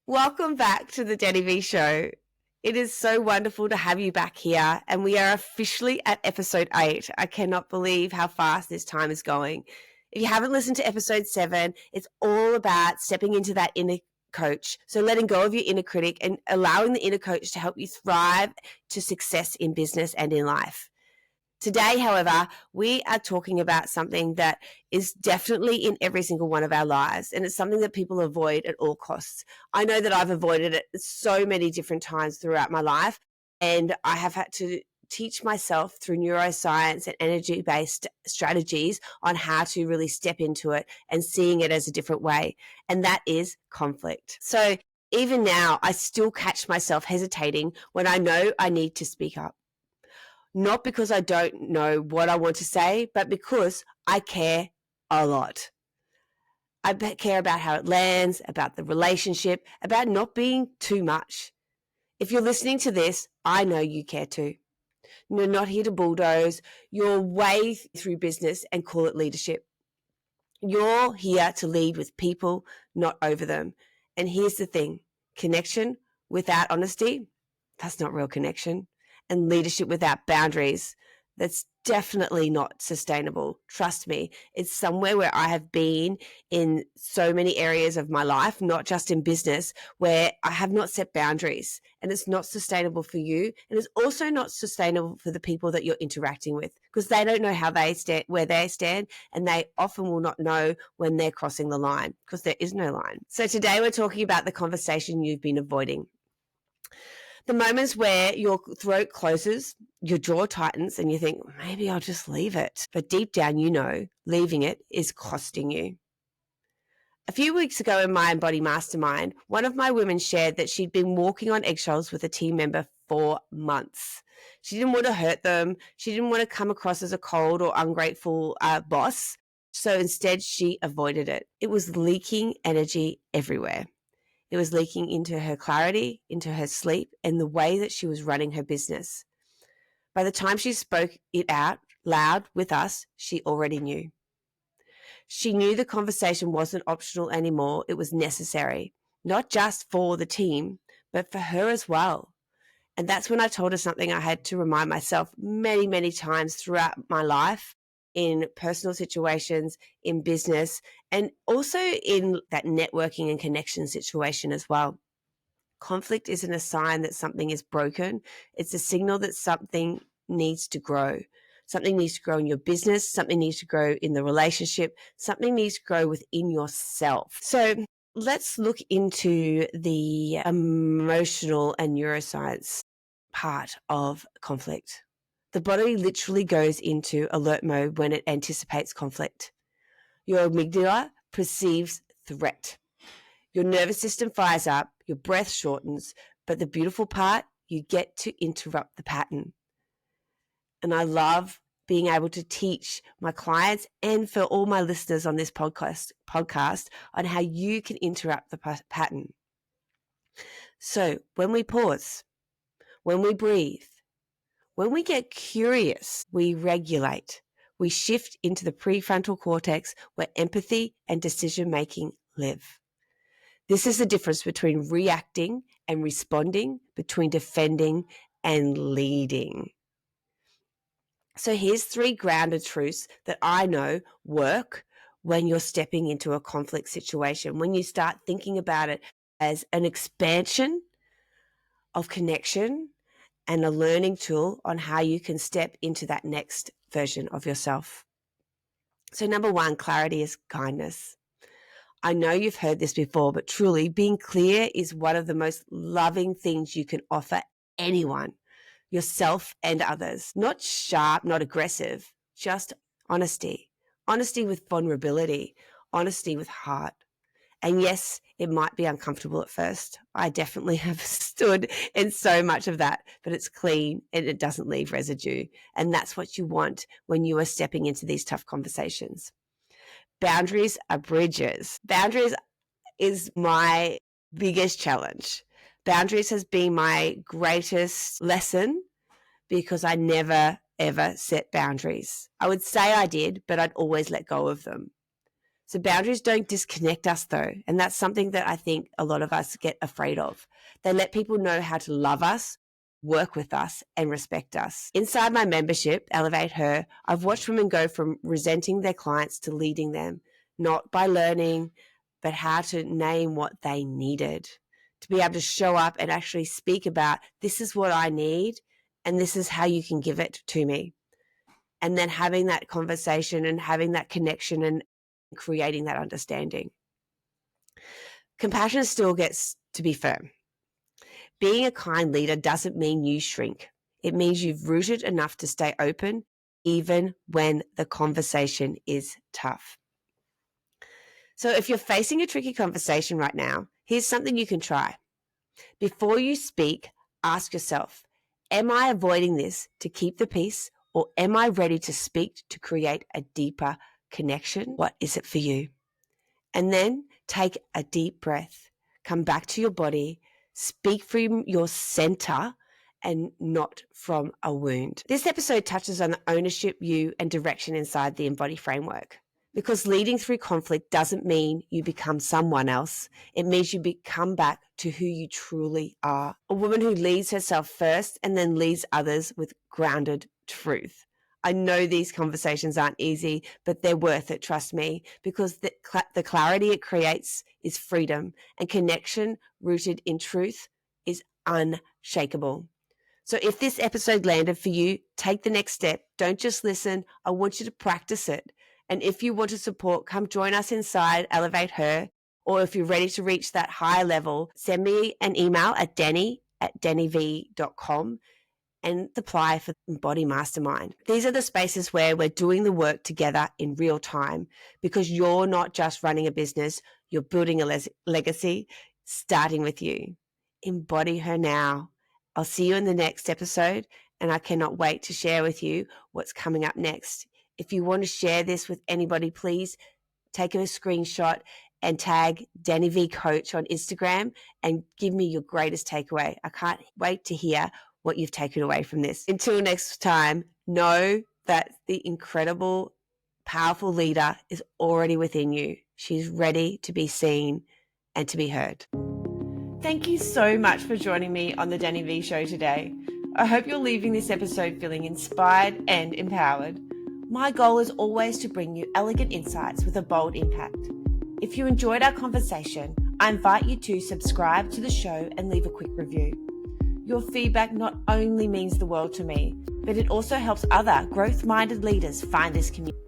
Welcome back to the Danni Vee Show. It is so wonderful to have you back here, and we are officially at episode 8. I cannot believe how fast this time is going. If you haven't listened to episode 7, it's all about stepping into that inner coach. So letting go of your inner critic and allowing the inner coach to help you thrive to success in business and in life. Today, however, we are talking about something that is definitely in every single one of our lives, and it's something that people avoid at all costs. I know that I've avoided it so many different times throughout my life, and I have had to teach myself through neuroscience and energy-based strategies on how to really step into it and seeing it as a different way, and that is conflict. So even now, I still catch myself hesitating when I know I need to speak up. Not because I don't know what I want to say, but because I care a lot. I care about how it lands, about the relationship, about not being too much. If you're listening to this, I know you care too. You're not here to bulldoze your way through business and call it leadership. You're here to lead with people, not over them. And here's the thing, connection without honesty, that's not real connection. And leadership without boundaries, that's definitely not sustainable. Trust me, it's somewhere where I have been in so many areas of my life, not just in business, where I have not set boundaries, and it's not sustainable for you. And it's also not sustainable for the people that you're interacting with, because they don't know how they stand, where they stand, and they often will not know when they're crossing the line, because there is no line. So today we're talking about the conversation you've been avoiding. The moments where your throat closes, your jaw tightens, and you think, maybe I'll just leave it. But deep down, you know, leaving it is costing you. A few weeks ago in my Embody Mastermind, one of my women shared that she'd been walking on eggshells with a team member for months. She didn't want to hurt them. She didn't want to come across as a cold or ungrateful boss. So instead, she avoided it. It was leaking energy everywhere. It was leaking into her clarity, into her sleep, and the way that she was running her business. By the time she spoke it out loud with us, she already knew. She knew the conversation wasn't optional anymore. It was necessary, not just for the team, but for her as well. And that's when I told her something I had to remind myself many, many times throughout my life, in personal situations, in business, and also in that networking and connection situation as well. Conflict isn't a sign that something is broken. It's a signal that something needs to grow. Something needs to grow in your business. Something needs to grow in the relationship. Something needs to grow within yourself. So let's look into the emotional and neuroscience part of conflict. The body literally goes into alert mode when it anticipates conflict. Your amygdala perceives threat. Your nervous system fires up, your breath shortens, but the beautiful part, you get to interrupt the pattern. And I love being able to teach my clients and for all my listeners on this podcast on how you can interrupt the pattern. So when we pause, when we breathe, when we get curious, we regulate. We shift into the prefrontal cortex where empathy and decision-making live. This is the difference between reacting and responding, between defending and leading. So here's 3 grounded truths that I know work when you're stepping into a conflict situation, when you start thinking about it as an expansion of connection and a learning tool on how you can step into that next version of yourself. So number 1, clarity is kindness. I know you've heard this before, but truly being clear is one of the most loving things you can offer anyone, yourself and others. Not sharp, not aggressive, just honesty. Honesty with vulnerability, honesty with heart. And yes, it might be uncomfortable at first. I definitely have stood in so much of that, but it's clean and it doesn't leave residue. And that's what you want when you are stepping into these tough conversations. Boundaries are bridges. Boundaries is my biggest challenge. Boundaries has been my greatest lesson because I never, ever set boundaries. I would say I did, but I'd always let go of them. So boundaries don't disconnect us though. And that's something that I think a lot of us get afraid of. They let people know how to love us, work with us, and respect us. Inside my membership, Elevate Her, I've watched women go from resenting their clients to leading them, not by learning, but how to name what they needed. To be able to show up and actually speak about, this is what I need, and this is how you can give it to me. And then having that conversation and having that connection and creating that understanding. Compassion still gets to be firm. Being a kind leader doesn't mean you shrink. It means you've rooted enough to stay open, even when the conversation is tough. So if you're facing a tricky conversation right now, here's something you can try. Before you speak, ask yourself, am I avoiding this to keep the peace, or am I ready to speak to create a deeper connection? What is it for you? And then take a deep breath, come back to your body, speak from your center and not from a wound. This episode touches on the ownership, you, and direction inside the Embody framework. Because leading through conflict doesn't mean you become someone else. It means you come back to who you truly are. A woman who leads herself first and then leads others with grounded truth. I know these conversations aren't easy, but they're worth it, trust me, because the clarity it creates is freedom, and connection rooted in truth is unshakable. So if this episode landed for you, take the next step. Don't just listen. I want you to practice it. And if you want to support, come join us inside Elevate Her. Or if you're ready to reach that higher level, send me an email at danni@dannivee.com and apply for Embody Mastermind. These are the spaces where we're doing the work together in real time, because you're not just running a business, you're building a legacy, starting with you. Embody her now. I'll see you in the next episode, and I cannot wait to share with you what's coming up next. If you want to share this with anybody, please take a screenshot and tag Danni Vee Coach on Instagram and give me your greatest takeaway. I can't wait to hear what you've taken away from this. Until next time, know that the incredible, powerful leader is already within you. She's ready to be seen and to be heard. Thank you so much for joining me on the Danni Vee Show today. I hope you're leaving this episode feeling inspired and empowered. My goal is always to bring you elegant insights with a bold impact. If you enjoyed our conversation, I invite you to subscribe to the show and leave a quick review. Your feedback not only means the world to me, but it also helps other growth-minded leaders find this community.